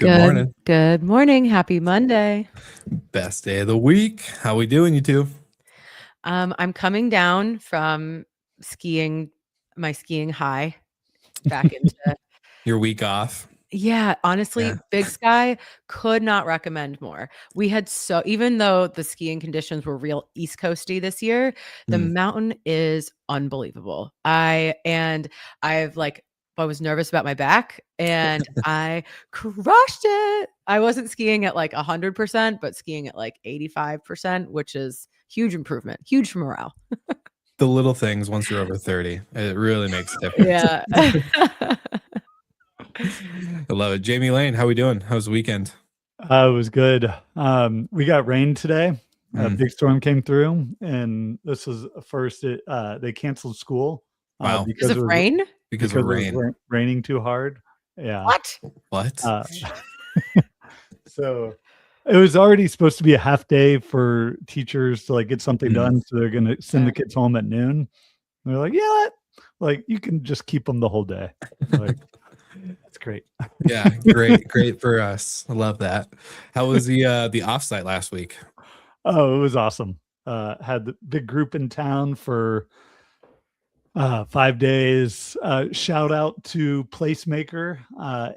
Good morning. Good morning. Happy Monday. Best day of the week. How we doing, you two? I'm coming down from my skiing high back into. Your week off. Yeah, honestly, Yeah. Big Sky could not recommend more. Even though the skiing conditions were real East Coasty this year, the mountain is unbelievable. I was nervous about my back and I crushed it. I wasn't skiing at like 100%, but skiing at like 85%, which is huge improvement, huge for morale. The little things once you're over 30, it really makes a difference. Yeah. I love it. Jamie Lane, how we doing? How's the weekend? It was good. We got rain today. A big storm came through, and this was first. They canceled school. Wow. Because of rain? Because of rain. It was raining too hard. Yeah. What? So it was already supposed to be a half day for teachers to like get something done. So they're going to send the kids home at noon. And they're like, yeah, like you can just keep them the whole day. Like, that's great. Yeah, great for us. I love that. How was the offsite last week? Oh, it was awesome. Had the big group in town for 5 days. Shout out to Placemaker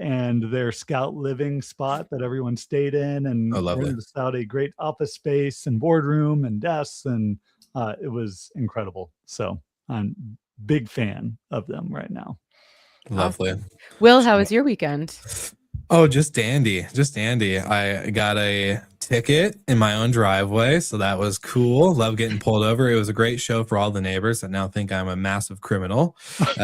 and their Scout Living spot that everyone stayed in, and rented us out a great office space and boardroom and desks, and it was incredible. So I'm big fan of them right now. Lovely. Awesome. Will, how was your weekend? Oh, just dandy. I got a ticket in my own driveway, so that was cool. Love getting pulled over. It was a great show for all the neighbors that now think I'm a massive criminal. So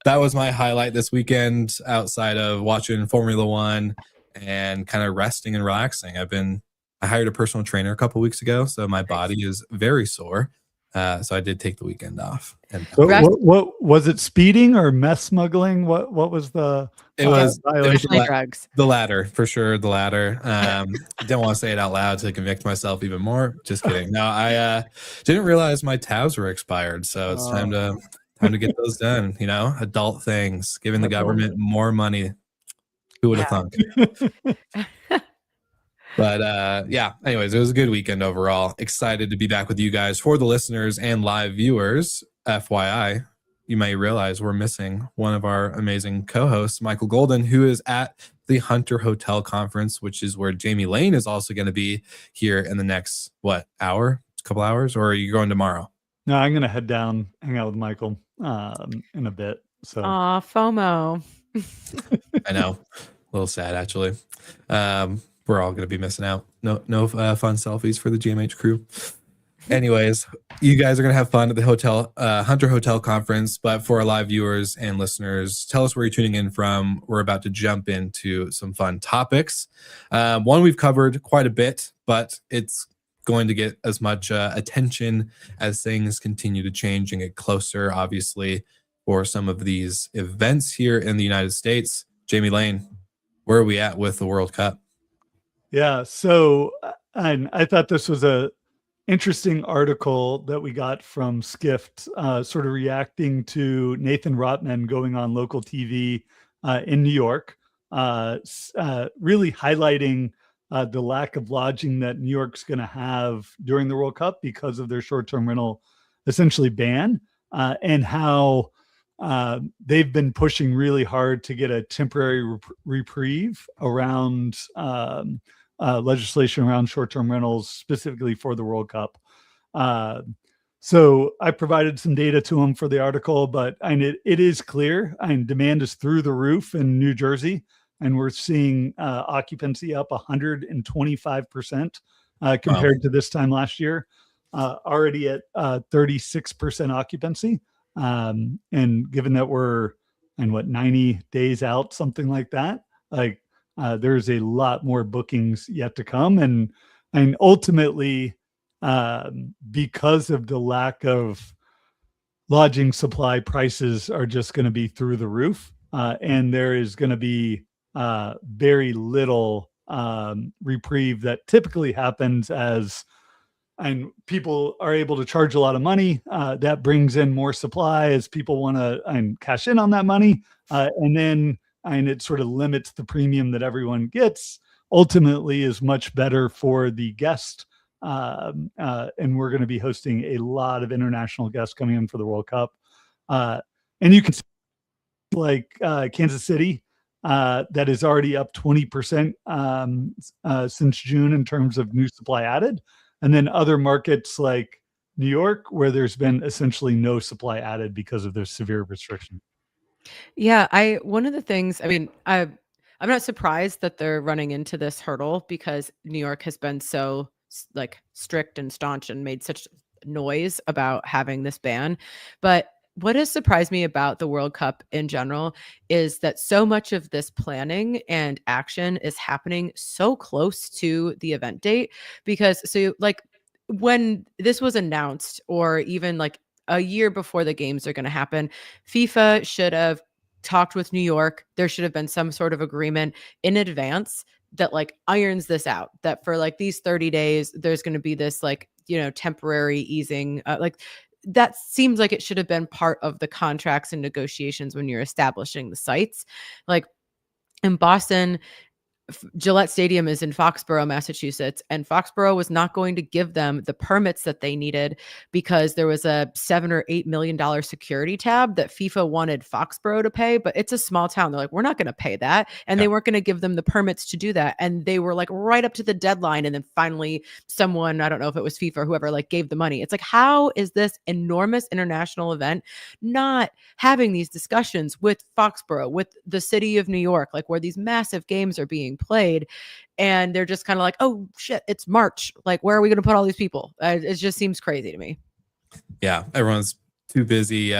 that was my highlight this weekend, outside of watching Formula One and kind of resting and relaxing. I hired a personal trainer a couple weeks ago, so my body is very sore. So I did take the weekend off. And what was it? Speeding or meth smuggling? What was the? It was drugs. The latter, for sure. The latter. Didn't want to say it out loud to convict myself even more. Just kidding. No, I didn't realize my tabs were expired, so it's time to get those done. You know, adult things, giving the government more money. Who would have thunk? But yeah, anyways, it was a good weekend overall. Excited to be back with you guys. For the listeners and live viewers, FYI, you may realize we're missing one of our amazing co-hosts, Michael Goldin, who is at the Hunter Hotel Conference, which is where Jamie Lane is also going to be here in the next, couple hours, or are you going tomorrow? No, I'm going to head down, hang out with Michael in a bit. So, FOMO. I know. A little sad, actually. We're all going to be missing out. No fun selfies for the GMH crew. Anyways, you guys are going to have fun at the Hunter Hotel Conference. But for our live viewers and listeners, tell us where you're tuning in from. We're about to jump into some fun topics. One we've covered quite a bit, but it's going to get as much attention as things continue to change and get closer, obviously, for some of these events here in the United States. Jamie Lane, where are we at with the World Cup? Yeah, so I thought this was a interesting article that we got from Skift, sort of reacting to Nathan Rotman going on local TV in New York, really highlighting the lack of lodging that New York's going to have during the World Cup because of their short-term rental essentially ban, and how they've been pushing really hard to get a temporary reprieve around legislation around short-term rentals, specifically for the World Cup. So I provided some data to them for the article, but it is clear, demand is through the roof in New Jersey, and we're seeing occupancy up 125% compared to this time last year, already at 36% occupancy. And given that we're 90 days out, something like that, there's a lot more bookings yet to come. And ultimately, because of the lack of lodging supply, prices are just going to be through the roof. And there is going to be very little reprieve that typically happens and people are able to charge a lot of money. That brings in more supply as people want to cash in on that money. And then and it sort of limits the premium that everyone gets, ultimately is much better for the guest. And we're going to be hosting a lot of international guests coming in for the World Cup. And you can see like Kansas City, that is already up 20% since June in terms of new supply added. And then other markets like New York, where there's been essentially no supply added because of their severe restriction. Yeah, one of the things, I mean, I'm not surprised that they're running into this hurdle because New York has been so like strict and staunch and made such noise about having this ban. But what has surprised me about the World Cup in general is that so much of this planning and action is happening so close to the event date. Because so like when this was announced, or even like a year before the games are going to happen, FIFA should have talked with New York. There should have been some sort of agreement in advance that like irons this out, that for like these 30 days, there's going to be this like, temporary easing, like that seems like it should have been part of the contracts and negotiations when you're establishing the sites. Like in Boston, Gillette Stadium is in Foxborough, Massachusetts, and Foxborough was not going to give them the permits that they needed because there was a $7 or $8 million security tab that FIFA wanted Foxborough to pay, but it's a small town. They're like, we're not going to pay that. And they weren't going to give them the permits to do that. And they were like right up to the deadline. And then finally someone, I don't know if it was FIFA or whoever, like gave the money. It's like, how is this enormous international event not having these discussions with Foxborough, with the city of New York, like where these massive games are being played, and they're just kind of like, oh shit, it's March, like where are we going to put all these people? It just seems crazy to me. Yeah, everyone's too busy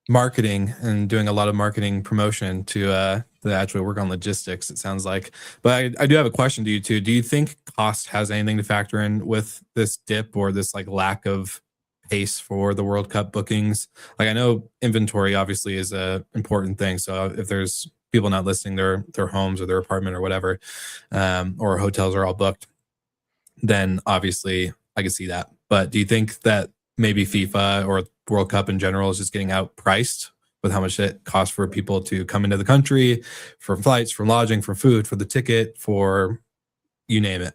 marketing and doing a lot of marketing promotion to actually work on logistics, it sounds like. But I do have a question to you too. Do you think cost has anything to factor in with this dip or this like lack of pace for the World Cup bookings? Like I know inventory obviously is a important thing, so if there's people not listing their homes or their apartment or whatever, or hotels are all booked, then obviously I can see that. But do you think that maybe FIFA or World Cup in general is just getting outpriced with how much it costs for people to come into the country, for flights, for lodging, for food, for the ticket, for you name it?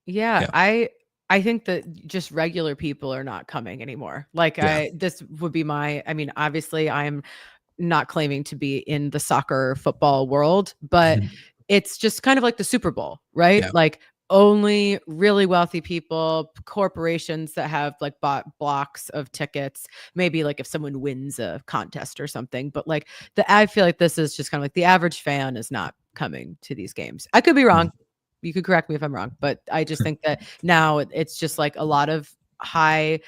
Yeah. I think that just regular people are not coming anymore. Like this would be I mean, obviously I'm not claiming to be in the soccer football world, but it's just kind of like the Super Bowl, right? Yeah. Like only really wealthy people, corporations that have like bought blocks of tickets, maybe like if someone wins a contest or something. But like I feel like this is just kind of like the average fan is not coming to these games. I could be wrong. You could correct me if I'm wrong, but I just think that now it's just like a lot of high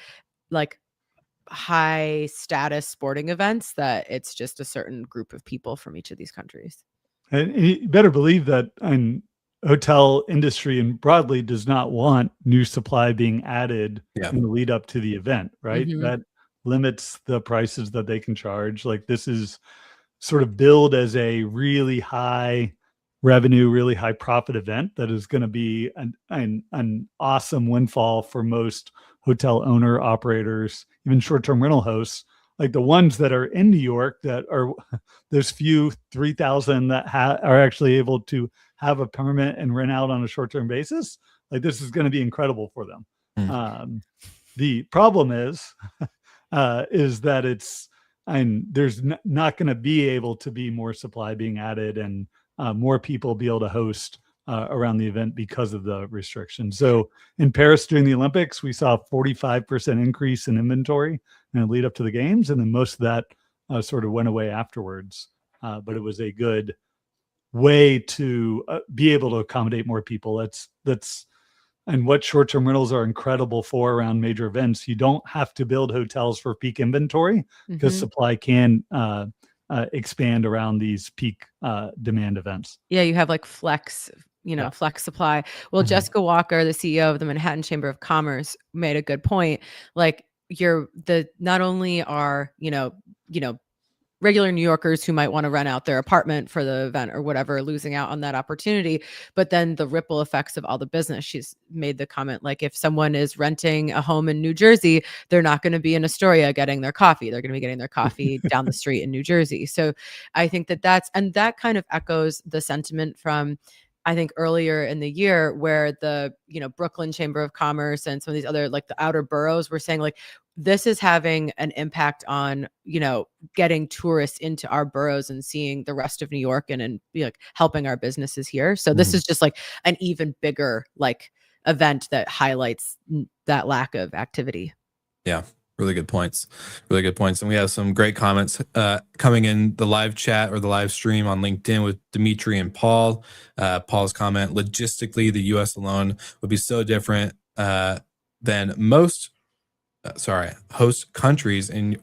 status sporting events that it's just a certain group of people from each of these countries. And you better believe that hotel industry and broadly does not want new supply being added in the lead up to the event, right? That limits the prices that they can charge. Like this is sort of billed as a really high revenue, really high profit event that is going to be an awesome windfall for most hotel owner operators, even short-term rental hosts, like the ones that are in New York that are, there's few 3,000 that are actually able to have a permit and rent out on a short-term basis. Like this is going to be incredible for them. The problem is that there's not going to be able to be more supply being added and more people be able to host around the event because of the restrictions. So in Paris during the Olympics, we saw a 45% increase in inventory in the lead up to the games. And then most of that sort of went away afterwards. But it was a good way to be able to accommodate more people. And what short-term rentals are incredible for around major events. You don't have to build hotels for peak inventory because supply can expand around these peak demand events. Yeah, you have like flex supply. Well, Jessica Walker, the CEO of the Manhattan Chamber of Commerce, made a good point. Like not only are, regular New Yorkers who might want to rent out their apartment for the event or whatever, losing out on that opportunity. But then the ripple effects of all the business. She's made the comment, like, if someone is renting a home in New Jersey, they're not going to be in Astoria getting their coffee. They're going to be getting their coffee down the street in New Jersey. So I think that kind of echoes the sentiment from, I think, earlier in the year, where the, Brooklyn Chamber of Commerce and some of these other, like, the outer boroughs were saying, like, this is having an impact on, getting tourists into our boroughs and seeing the rest of New York and like helping our businesses here. So this is just like an even bigger like event that highlights that lack of activity. Yeah. Really good points. Really good points. And we have some great comments coming in the live chat or the live stream on LinkedIn with Dimitri and Paul. Paul's comment: logistically, the US alone would be so different than most host countries in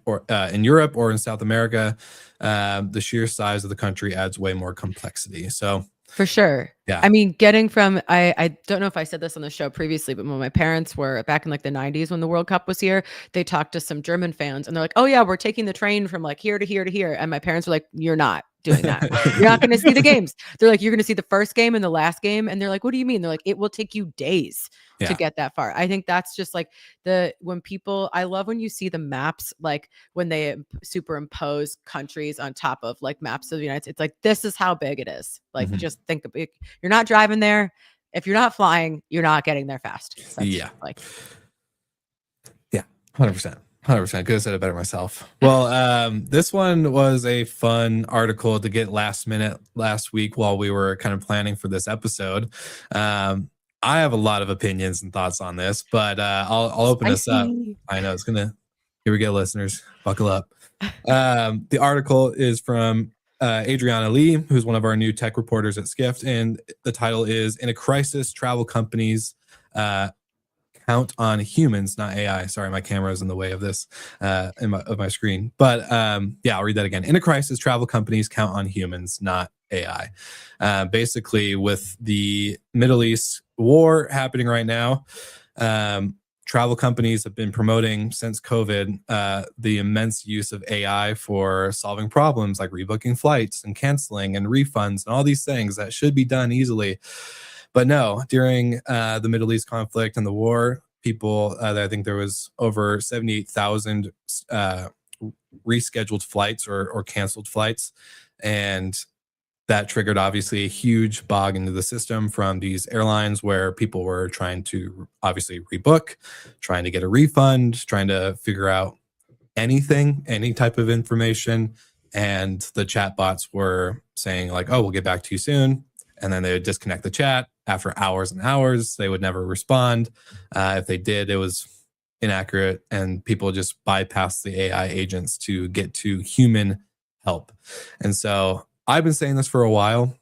Europe or in South America. The sheer size of the country adds way more complexity. So for sure. Yeah. I mean, getting from, I don't know if I said this on the show previously, but when my parents were back in like the 90s, when the World Cup was here, they talked to some German fans and they're like, oh yeah, we're taking the train from like here to here to here. And my parents were like, you're not doing that. You're not going to see the games. They're like, you're going to see the first game and the last game. And they're like, what do you mean? They're like, it will take you days to get that far. I think that's just like I love when you see the maps, like when they superimpose countries on top of like maps of the United States. It's like, this is how big it is. Like, just think of it. You're not driving there. If you're not flying, you're not getting there fast. That's 100%. 100%. Could have said it better myself. Well, this one was a fun article to get last minute last week while we were kind of planning for this episode. I have a lot of opinions and thoughts on this, but I'll open this up. I know here we go, listeners. Buckle up. The article is from Adriana Lee, who's one of our new tech reporters at Skift, and the title is "In a Crisis, Travel Companies Count on Humans, Not AI." Sorry, my camera is in the way of this of my screen, but I'll read that again. In a crisis, travel companies count on humans, not AI. Basically, with the Middle East war happening right now, travel companies have been promoting since COVID the immense use of AI for solving problems like rebooking flights and canceling and refunds and all these things that should be done easily. But no, during the Middle East conflict and the war, people, I think there was over 78,000 rescheduled flights or canceled flights. And that triggered obviously a huge bog into the system from these airlines where people were trying to obviously rebook, trying to get a refund, trying to figure out any type of information. And the chatbots were saying like, oh, we'll get back to you soon. And then they would disconnect the chat after hours and hours. They would never respond. If they did, it was inaccurate, and people just bypass the AI agents to get to human help. And so I've been saying this for a while,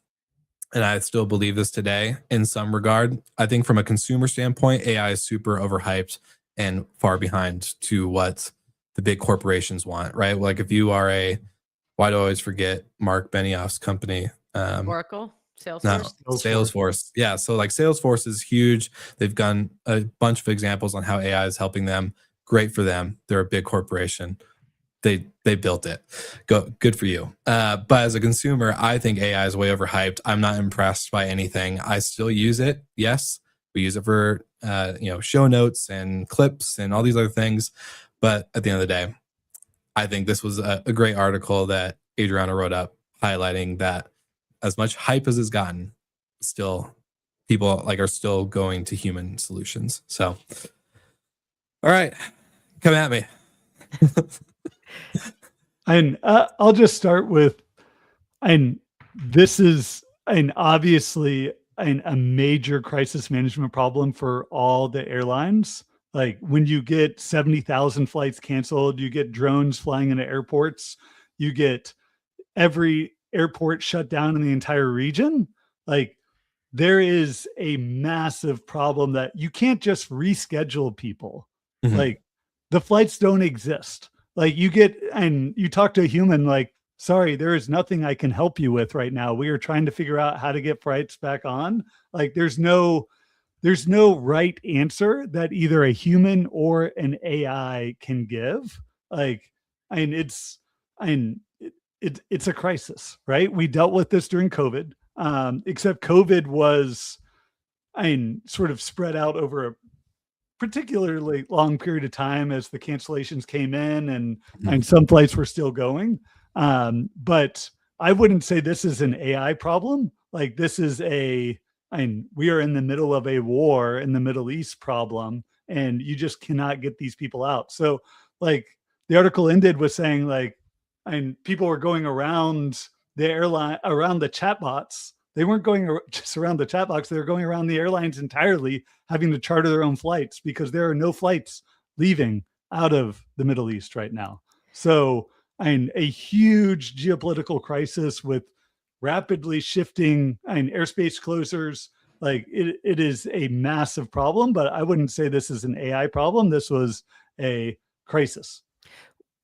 and I still believe this today in some regard. I think from a consumer standpoint, AI is super overhyped and far behind to what the big corporations want, right? Like if you are why do I always forget Mark Benioff's company? Oracle? Salesforce? No, Salesforce. Yeah. So like Salesforce is huge. They've done a bunch of examples on how AI is helping them. Great for them. They're a big corporation. They built it. Good for you. But as a consumer, I think AI is way overhyped. I'm not impressed by anything. I still use it. Yes, we use it for show notes and clips and all these other things. But at the end of the day, I think this was a great article that Adriana wrote up highlighting that as much hype as it's gotten, still people are still going to human solutions. So, all right, come at me. And I'll just start with, and this is obviously a major crisis management problem for all the airlines. Like when you get 70,000 flights canceled, you get drones flying into airports, you get every airport shut down in the entire region. Like there is a massive problem that you can't just reschedule people. Mm-hmm. Like the flights don't exist. Like you talk to a human, like, sorry, there is nothing I can help you with right now. We are trying to figure out how to get flights back on. Like there's no right answer that either a human or an AI can give. Like, it's a crisis, right? We dealt with this during COVID, except COVID was, sort of spread out over a particularly long period of time as the cancellations came in, and some flights were still going. But I wouldn't say this is an AI problem. Like, this is we are in the middle of a war in the Middle East problem, and you just cannot get these people out. So, like, the article ended with saying, like, and people were going around the airline, around the chatbots. They weren't going just around the chatbots. They were going around the airlines entirely, having to charter their own flights because there are no flights leaving out of the Middle East right now. So, a huge geopolitical crisis with rapidly shifting airspace closures. Like, it is a massive problem, but I wouldn't say this is an AI problem. This was a crisis.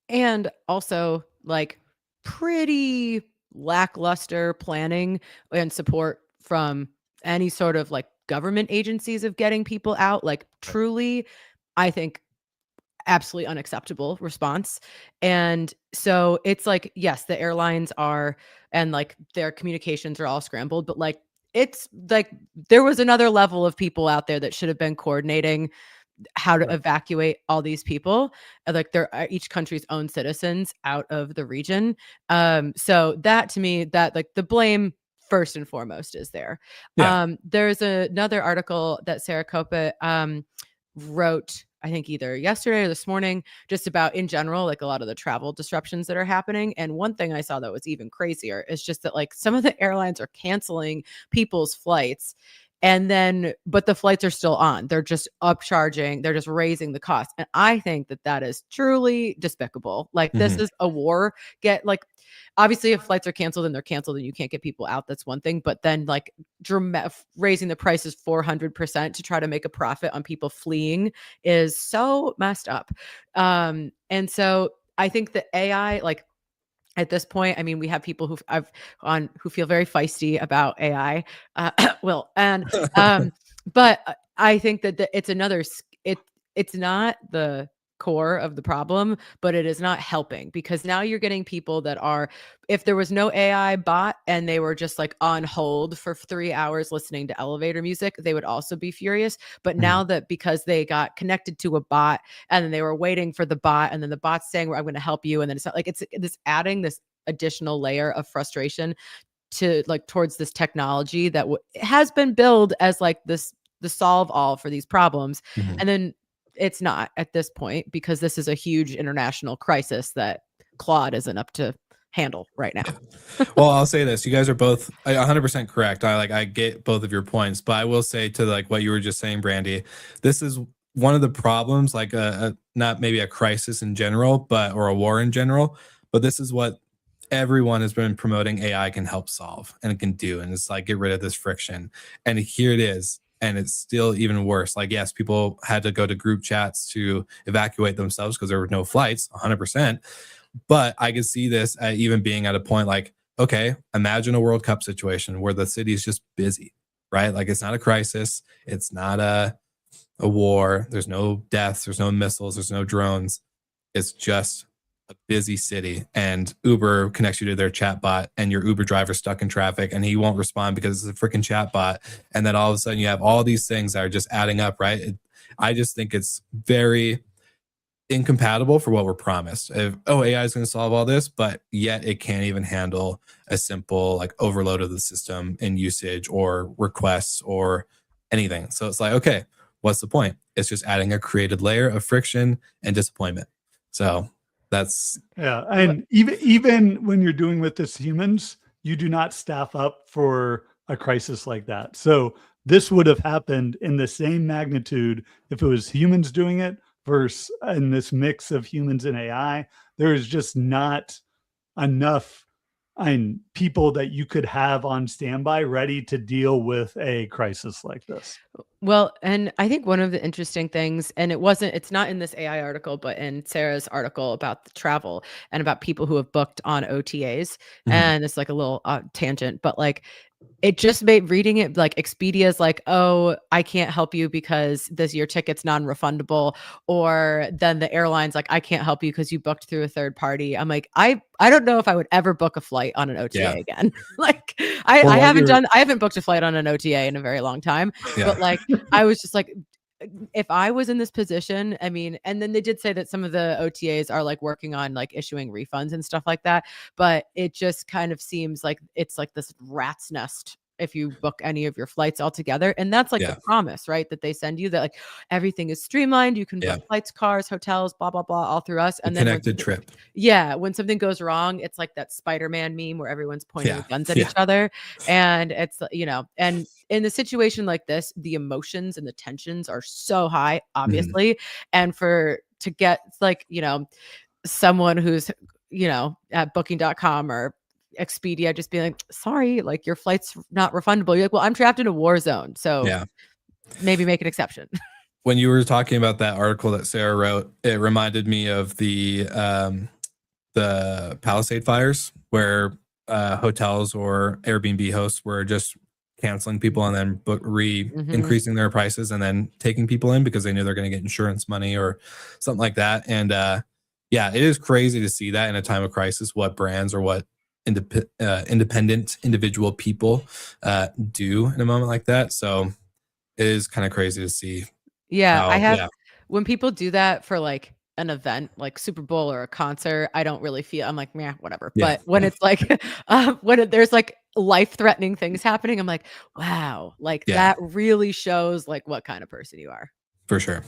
And also, like, pretty lackluster planning and support from any sort of like government agencies of getting people out. Like, truly, I think absolutely unacceptable response. And so it's like, yes, the airlines are, and like their communications are all scrambled, but like, it's like there was another level of people out there that should have been coordinating how to evacuate all these people. Like, they're each country's own citizens out of the region. So that, to me, that like the blame first and foremost is there. Yeah. There's another article that Sarah Copa wrote, I think either yesterday or this morning, just about in general, like a lot of the travel disruptions that are happening. And one thing I saw that was even crazier is just that like some of the airlines are canceling people's flights, and then, but the flights are still on. They're just upcharging. They're just raising the cost. And I think that that is truly despicable. Like, this is a war. Obviously, if flights are canceled and they're canceled and you can't get people out, that's one thing. But then like raising the prices 400% to try to make a profit on people fleeing is so messed up. And so I think the AI, like, at this point, I mean, we have people who feel very feisty about AI, Will, and but I think that it's it's not the core of the problem, but it is not helping, because now you're getting people that are, if there was no AI bot and they were just like on hold for 3 hours listening to elevator music, they would also be furious. But now that, because they got connected to a bot and then they were waiting for the bot, and then the bot's saying, well, I'm going to help you, and then it's not like, it's this adding this additional layer of frustration to like towards this technology that has been billed as like the solve all for these problems. And then it's not at this point, because this is a huge international crisis that Claude isn't up to handle right now. Well, I'll say this. You guys are both 100% correct. I get both of your points, but I will say, to like what you were just saying, Brandy, this is one of the problems, like not maybe a crisis in general, or a war in general, but this is what everyone has been promoting AI can help solve and it can do. And it's like, get rid of this friction. And here it is. And it's still even worse. Like, yes, people had to go to group chats to evacuate themselves because there were no flights, 100%. But I can see this even being at a point like, okay, imagine a World Cup situation where the city is just busy, right? Like, it's not a crisis. It's not a war. There's no deaths. There's no missiles. There's no drones. It's just a busy city, and Uber connects you to their chat bot, and your Uber driver's stuck in traffic and he won't respond because it's a freaking chat bot. And then all of a sudden you have all these things that are just adding up, right? I just think it's very incompatible for what we're promised. AI is going to solve all this, but yet it can't even handle a simple like overload of the system in usage or requests or anything. So it's like, okay, what's the point? It's just adding a created layer of friction and disappointment. So that's, and even when you're doing with this humans, you do not staff up for a crisis like that. So this would have happened in the same magnitude if it was humans doing it versus in this mix of humans and AI. There is just not enough people that you could have on standby ready to deal with a crisis like this. Well, and I think one of the interesting things, and it's not in this AI article, but in Sarah's article about the travel and about people who have booked on OTAs, and it's like a little tangent, but like, it just made reading it like Expedia's like, oh, I can't help you because your ticket's non-refundable, or then the airline's like, I can't help you because you booked through a third party. I'm like, I don't know if I would ever book a flight on an OTA again. Like I haven't booked a flight on an OTA in a very long time. But like I was just like, if I was in this position, I mean, and then they did say that some of the OTAs are like working on like issuing refunds and stuff like that. But it just kind of seems like it's like this rat's nest if you book any of your flights altogether. And that's like the promise, right? That they send you that like everything is streamlined. You can book flights, cars, hotels, blah, blah, blah, all through us. And then connected trip. Yeah. When something goes wrong, it's like that Spider-Man meme where everyone's pointing guns at each other. And it's, you know, and in a situation like this, the emotions and the tensions are so high, obviously. And to get like, you know, someone who's, you know, at booking.com or Expedia just being like, sorry, like your flight's not refundable. You're like, well, I'm trapped in a war zone. So maybe make an exception. When you were talking about that article that Sarah wrote, it reminded me of the Palisade fires where hotels or Airbnb hosts were just canceling people and then increasing their prices and then taking people in because they knew they're going to get insurance money or something like that. And it is crazy to see that in a time of crisis, what brands or what independent individual people do in a moment like that. So it is kind of crazy to see. When people do that for like an event like Super Bowl or a concert, I don't really feel, I'm like, yeah, whatever. But when it's like there's like life-threatening things happening, I'm like, wow, like that really shows like what kind of person you are. For sure.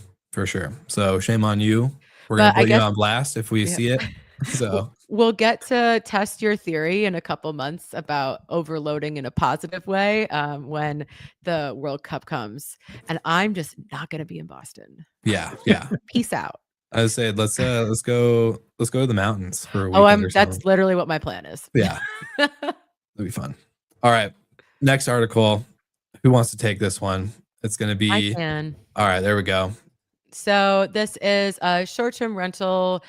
So shame on you. We're gonna put you on blast if we see it. So we'll get to test your theory in a couple months about overloading in a positive way when the World Cup comes, and I'm just not going to be in Boston. Yeah. Peace out. I said, let's go to the mountains for a weekend. That's literally what my plan is. Yeah, that'd be fun. All right, next article. Who wants to take this one? It's going to be. I can. All right, there we go. So this is a short-term rental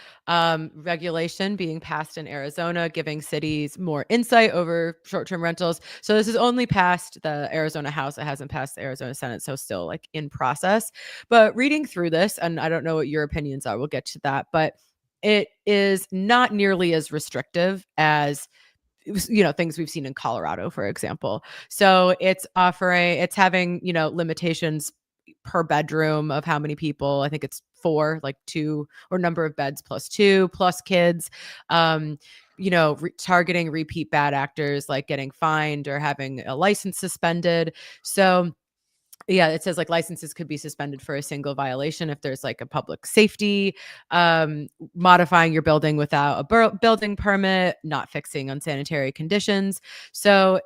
regulation being passed in Arizona, giving cities more insight over short-term rentals. So this is only passed the Arizona House. It hasn't passed the Arizona Senate, so still like in process. But reading through this, and I don't know what your opinions are, we'll get to that, but it is not nearly as restrictive as things we've seen in Colorado, for example. So it's having, limitations per bedroom of how many people. I think it's 4, like 2 or number of beds plus 2 plus kids, targeting repeat bad actors, like getting fined or having a license suspended. So it says like licenses could be suspended for a single violation if there's like a public safety, modifying your building without a building permit, not fixing unsanitary conditions. So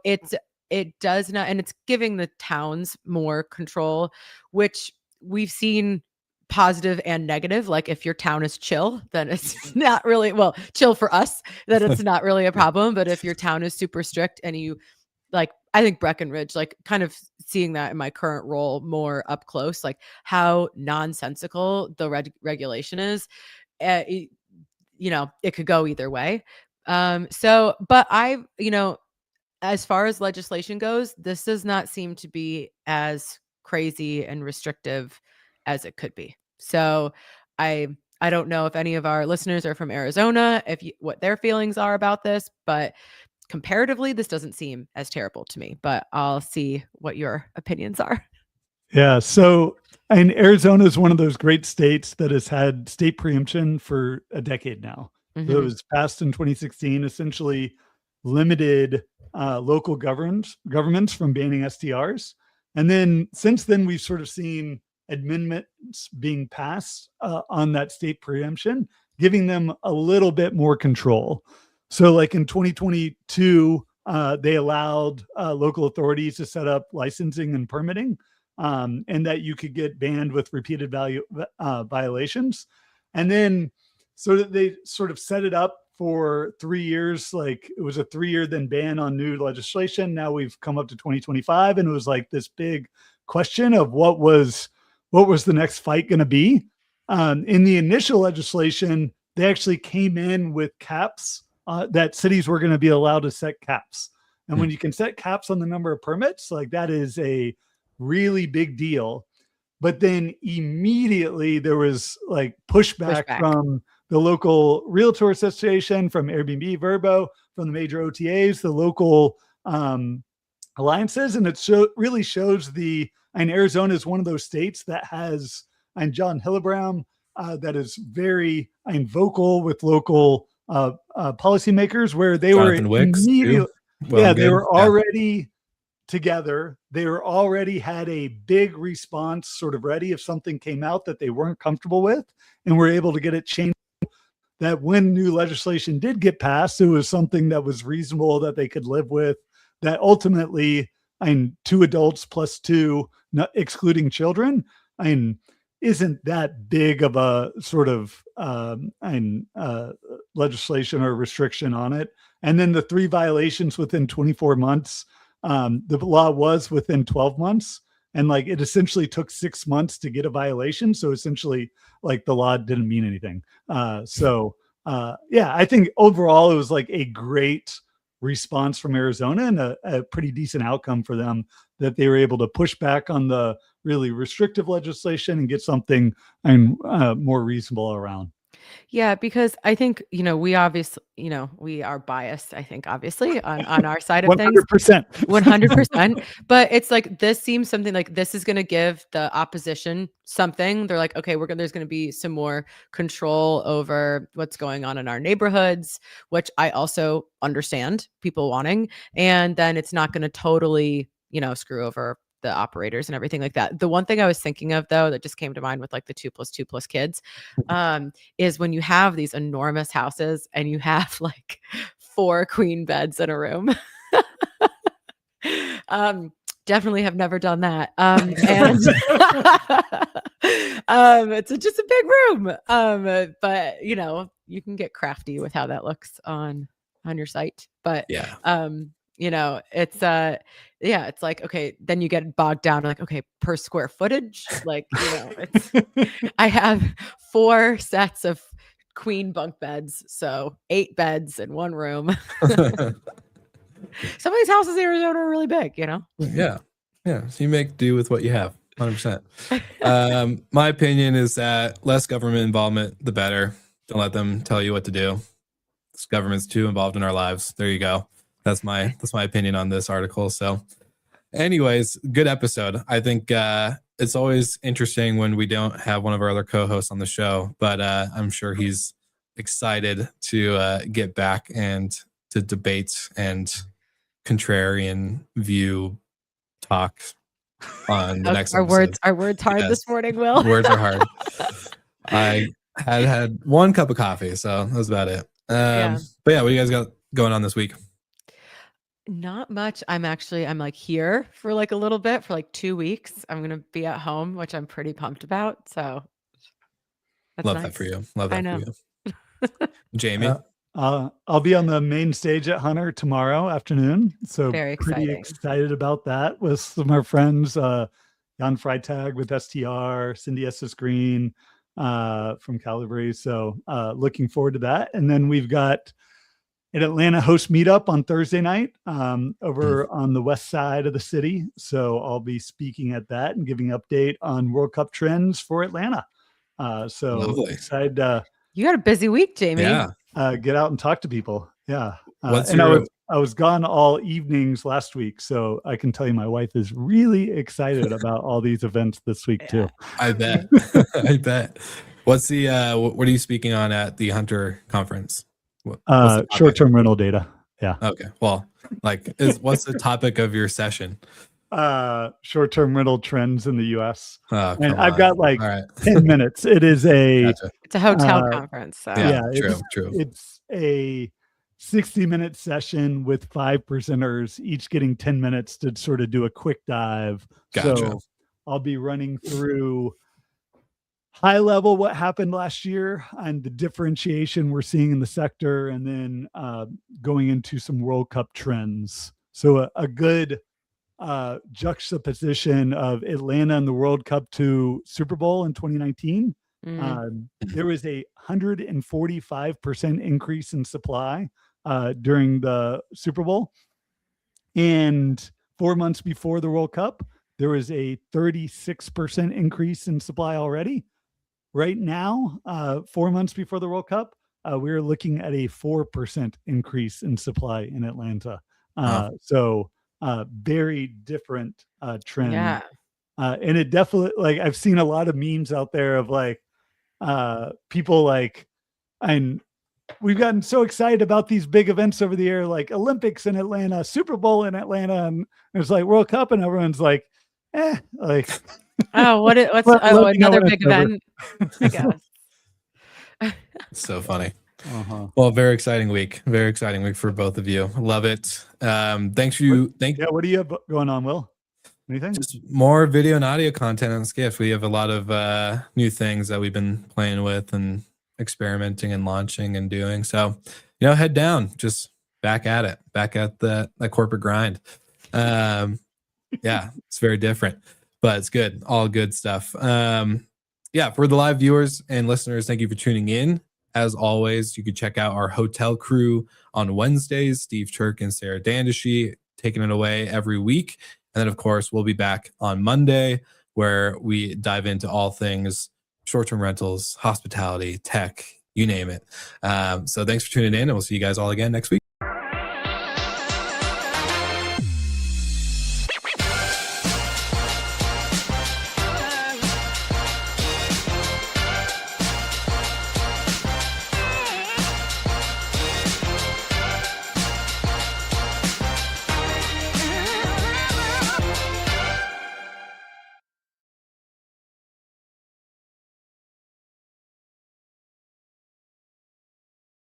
it does not, and it's giving the towns more control, which we've seen positive and negative. Like if your town is chill, then it's not really, chill for us, then it's not really a problem. But if your town is super strict and you like, I think Breckenridge, like kind of seeing that in my current role more up close, like how nonsensical the regulation is, it could go either way. But as far as legislation goes, this does not seem to be as crazy and restrictive as it could be. So I don't know if any of our listeners are from Arizona, what their feelings are about this, but comparatively, this doesn't seem as terrible to me, but I'll see what your opinions are. Yeah. So, and Arizona is one of those great states that has had state preemption for a decade now. It was passed in 2016, essentially limited local governments from banning STRs. And then since then, we've sort of seen amendments being passed on that state preemption, giving them a little bit more control. So like in 2022, they allowed local authorities to set up licensing and permitting, and that you could get banned with repeated violations. And then so that they sort of set it up for 3 years, like it was a 3-year then ban on new legislation. Now we've come up to 2025, and it was like this big question of what was the next fight going to be. In the initial legislation, they actually came in with caps that cities were going to be allowed to set caps. And when you can set caps on the number of permits, like that is a really big deal. But then immediately there was like pushback from the local realtor association, from Airbnb, Verbo, from the major OTAs, the local alliances. And it really shows and Arizona is one of those states that has, and John Hillebrand, that is very vocal with local policymakers, where they Jonathan were Wicks, immediately, well, they were already together. They were already had a big response sort of ready if something came out that they weren't comfortable with, and were able to get it changed. That when new legislation did get passed, it was something that was reasonable, that they could live with, that ultimately, 2 adults plus 2, not excluding children, isn't that big of a sort of legislation or restriction on it. And then the 3 violations within 24 months, the law was within 12 months. And like, it essentially took 6 months to get a violation. So essentially, like, the law didn't mean anything. I think overall it was like a great response from Arizona, and a pretty decent outcome for them, that they were able to push back on the really restrictive legislation and get something more reasonable around. Yeah, because I think, we obviously, we are biased, I think, obviously, on our side of 100%. things. 100%. But it's like, this seems something like this is going to give the opposition something. They're like, okay, there's going to be some more control over what's going on in our neighborhoods, which I also understand people wanting. And then it's not going to totally, screw over the operators and everything like that. The one thing I was thinking of, though, that just came to mind with like the 2+2+ kids, is when you have these enormous houses and you have like 4 queen beds in a room. Definitely have never done that. And it's just a big room. But you can get crafty with how that looks on your site. But it's like, okay, then you get bogged down like, okay, per square footage, like, I have 4 sets of queen bunk beds, so 8 beds in one room. Some of these houses in Arizona are really big, Yeah. So you make do with what you have. 100%. My opinion is that less government involvement, the better. Don't let them tell you what to do. This government's too involved in our lives. There you go. That's my opinion on this article. So anyways, good episode. I think it's always interesting when we don't have one of our other co-hosts on the show, but I'm sure he's excited to get back and to debate and contrarian view talk on the next episode. Our words hard this morning, Will. Words are hard. I had 1 cup of coffee, so that was about it. But yeah, what do you guys got going on this week? Not much. I'm like here for like a little bit, for like 2 weeks. I'm going to be at home, which I'm pretty pumped about. So that's Love nice. that for you. Love that for you. Jamie? I'll be on the main stage at Hunter tomorrow afternoon. So very pretty excited about that with some of our friends, Jan Freitag with STR, Cindy Estes Green from Calvary. So looking forward to that. And then we've got an Atlanta host meetup on Thursday night over on the west side of the city. So I'll be speaking at that and giving update on World Cup trends for Atlanta. So Lovely. Excited. You got a busy week, Jamie. Yeah. Get out and talk to people. Yeah. And I was gone all evenings last week, so I can tell you my wife is really excited about all these events this week too. I bet. I bet. What's the what are you speaking on at the Hunter conference? Short-term rental data. Yeah. Okay. Well, what's the topic of your session? Short-term rental trends in the US. Oh, and I've got like all right. 10 minutes. It is It's a hotel conference. So. Yeah, true. It's a 60-minute session with 5 presenters, each getting 10 minutes to sort of do a quick dive. Gotcha. So I'll be running through high level what happened last year and the differentiation we're seeing in the sector, and then going into some World Cup trends. So a good juxtaposition of Atlanta and the World Cup to Super Bowl in 2019. There was a 145% increase in supply during the Super Bowl. And 4 months before the World Cup, there was a 36% increase in supply already. Right now, 4 months before the World Cup, we're looking at a 4% increase in supply in Atlanta. So very different trend. Yeah. And it definitely, like, I've seen a lot of memes out there of like people like, and we've gotten so excited about these big events over the year, like Olympics in Atlanta, Super Bowl in Atlanta, and it's like World Cup, and everyone's like, like, oh, what's another big event? I guess. So funny. Well, very exciting week for both of you. Love it. Thanks you. What do you have going on, Will? Anything? Just more video and audio content on Skift. We have a lot of new things that we've been playing with and experimenting and launching and doing. So, head down, just back at that corporate grind. Yeah, it's very different, but it's good. All good stuff. Yeah, for the live viewers and listeners, thank you for tuning in. As always, you can check out our hotel crew on Wednesdays, Steve Chirk and Sarah Dandishy, taking it away every week. And then, of course, we'll be back on Monday where we dive into all things short-term rentals, hospitality, tech, you name it. So thanks for tuning in, and we'll see you guys all again next week.